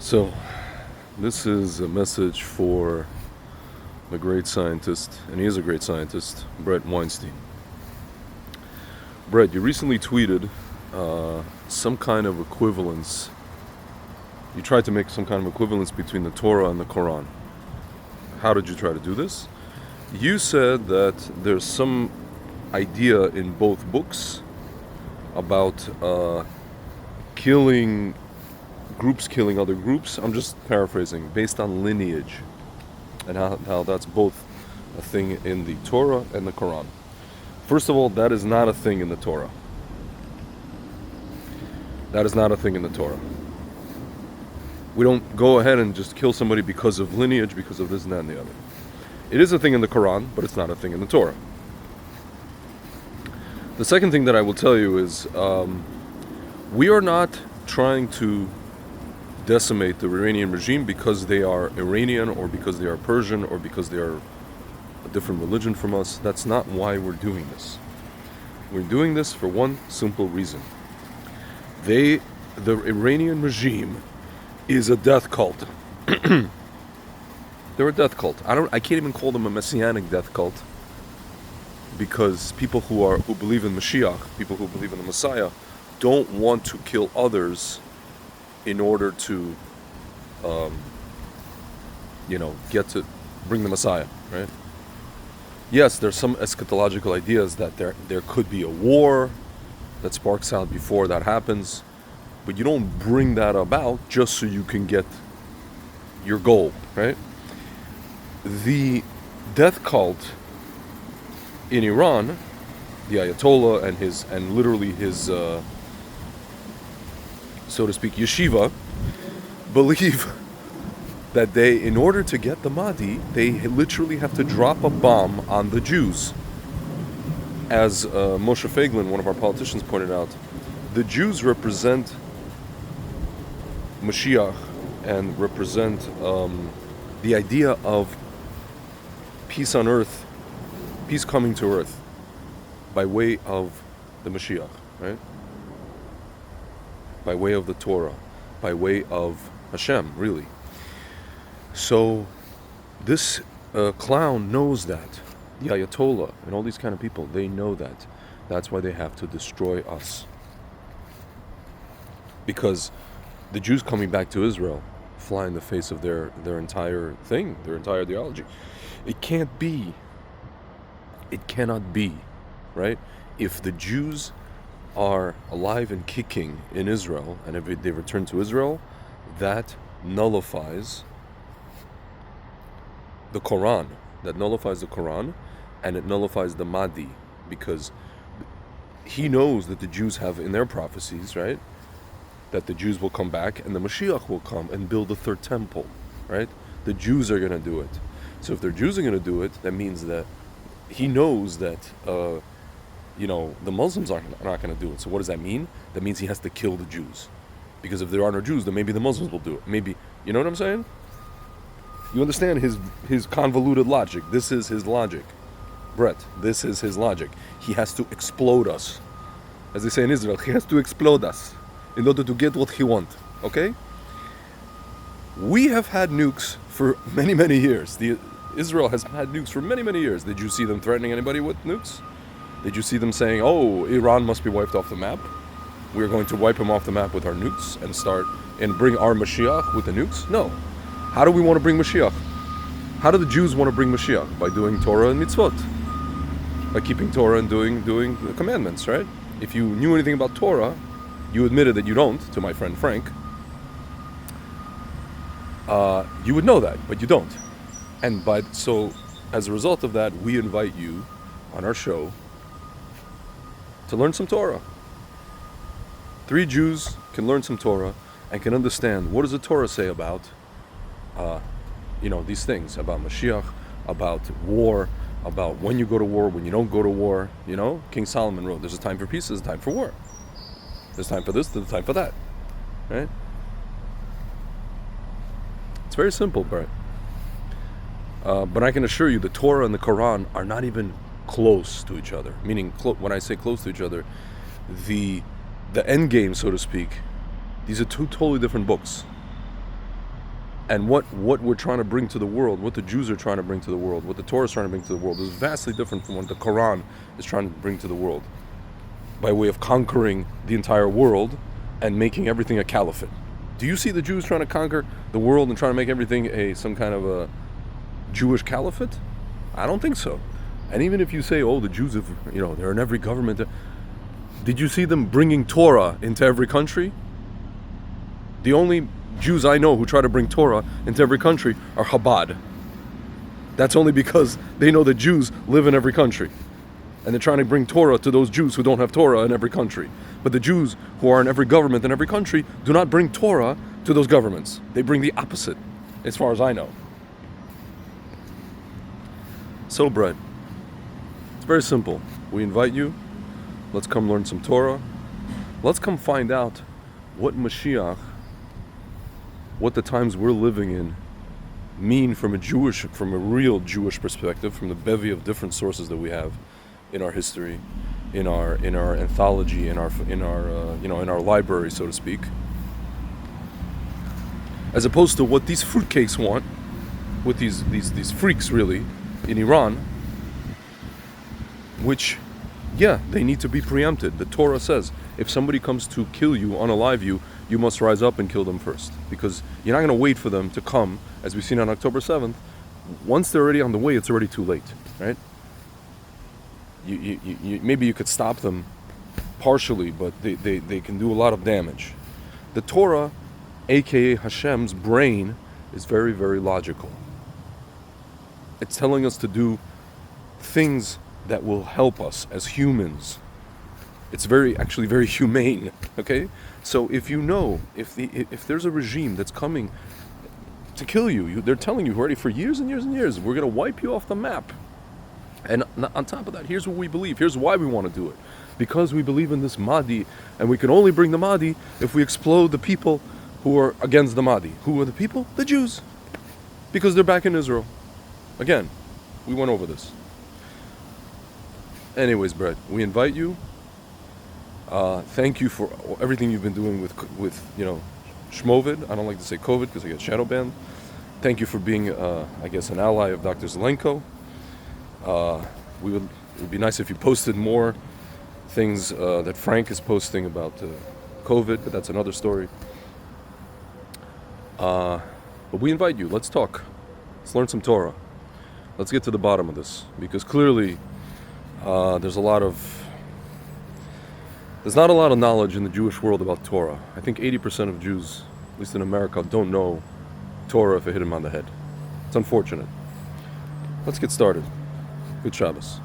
So, this is a message for the great scientist, and he is a great scientist, Bret Weinstein. Bret, you recently tweeted some kind of equivalence. You tried to make some kind of equivalence between the Torah and the Quran. How did you try to do this? You said that there's some idea in both books about killing other groups. I'm just paraphrasing, based on lineage, and how that's both a thing in the Torah and the Quran. First of all, that is not a thing in the Torah. That is not a thing in the Torah. We don't go ahead and just kill somebody because of lineage, because of this and that and the other. It is a thing in the Quran, but it's not a thing in the Torah. The second thing that I will tell you is we are not trying to decimate the Iranian regime because they are Iranian or because they are Persian or because they are a different religion from us. That's not why we're doing this. We're doing this for one simple reason. The Iranian regime is a death cult. They're a death cult. I can't even call them a messianic death cult, because people who believe in Mashiach, people who believe in the Messiah, don't want to kill others in order to get to bring the Messiah, right? Yes, there's some eschatological ideas that there could be a war that sparks out before that happens, but you don't bring that about just so you can get your goal, right? The death cult in Iran, the Ayatollah and literally his so to speak yeshiva, believe that in order to get the Mahdi, they literally have to drop a bomb on the Jews. As Moshe Feiglin, one of our politicians, pointed out, the Jews represent Mashiach and represent the idea of peace on earth, peace coming to earth by way of the Mashiach, right? By way of the Torah, by way of Hashem, really. So this clown knows that. The Ayatollah and all these kind of people, they know that. That's why they have to destroy us. Because the Jews coming back to Israel fly in the face of their entire thing, their entire ideology. It can't be. It cannot be, right? If the Jews are alive and kicking in Israel, and if they return to Israel, that nullifies the Quran. That nullifies the Quran, and it nullifies the Mahdi, because he knows that the Jews have in their prophecies, right, that the Jews will come back and the Mashiach will come and build the third temple, right? The Jews are going to do it. So if the Jews are going to do it, that means that he knows that the Muslims are not going to do it. So what does that mean? That means he has to kill the Jews, because if there are no Jews, then maybe the Muslims will do it. Maybe, you know what I'm saying? You understand his convoluted logic. This is his logic, Bret. This is his logic. He has to explode us, as they say in Israel. He has to explode us in order to get what he wants. Okay? We have had nukes for many, many years. Israel has had nukes for many, many years. Did you see them threatening anybody with nukes? Did you see them saying, "Oh, Iran must be wiped off the map. We're going to wipe him off the map with our nukes and bring our Mashiach with the nukes"? No. How do we want to bring Mashiach? How do the Jews want to bring Mashiach? By doing Torah and mitzvot. By keeping Torah and doing the commandments, right? If you knew anything about Torah, you admitted that you don't, to my friend Frank, you would know that, but you don't. And so, as a result of that, we invite you on our show to learn some Torah. 3 Jews can learn some Torah and can understand, what does the Torah say about these things, about Mashiach, about war, about when you go to war, when you don't go to war. King Solomon wrote, there's a time for peace, there's a time for war. There's time for this, there's a time for that, right? It's very simple, Bret. But I can assure you, the Torah and the Quran are not even close to each other. Meaning, when I say close to each other, the end game, so to speak, these are 2 totally different books. And what we're trying to bring to the world, what the Jews are trying to bring to the world, what the Torah is trying to bring to the world is vastly different from what the Quran is trying to bring to the world, by way of conquering the entire world and making everything a caliphate. Do you see the Jews trying to conquer the world and trying to make everything some kind of a Jewish caliphate? I don't think so. And even if you say, oh, the Jews have, they're in every government, did you see them bringing Torah into every country? The only Jews I know who try to bring Torah into every country are Chabad. That's only because they know that Jews live in every country. And they're trying to bring Torah to those Jews who don't have Torah in every country. But the Jews who are in every government in every country do not bring Torah to those governments. They bring the opposite, as far as I know. So, Bret, it's very simple. We invite you. Let's come learn some Torah. Let's come find out what Mashiach, what the times we're living in, mean from a real Jewish perspective, from the bevy of different sources that we have in our history, in our anthology, in our library, so to speak, as opposed to what these fruitcakes want, with these freaks really in Iran, which, yeah, they need to be preempted. The Torah says if somebody comes to kill you, unalive you, you must rise up and kill them first, because you're not going to wait for them to come, as we've seen on October 7th. Once they're already on the way, it's already too late, right? Maybe you could stop them partially, but they can do a lot of damage. The Torah, aka Hashem's brain, is very, very logical. It's telling us to do things that will help us as humans. It's actually very humane, okay? So if if there's a regime that's coming to kill you, they're telling you already for years and years and years, we're going to wipe you off the map. And on top of that, here's what we believe. Here's why we want to do it. Because we believe in this Mahdi, and we can only bring the Mahdi if we explode the people who are against the Mahdi. Who are the people? The Jews. Because they're back in Israel. Again, we went over this. Anyways, Bret, we invite you. Thank you for everything you've been doing with Shmovid. I don't like to say COVID because I get shadow banned. Thank you for being, an ally of Dr. Zelenko. It would be nice if you posted more things that Frank is posting about COVID, but that's another story. But we invite you. Let's talk. Let's learn some Torah. Let's get to the bottom of this, because clearly there's not a lot of knowledge in the Jewish world about Torah. I think 80% of Jews, at least in America, don't know Torah if it hit them on the head. It's unfortunate. Let's get started. Good Shabbos.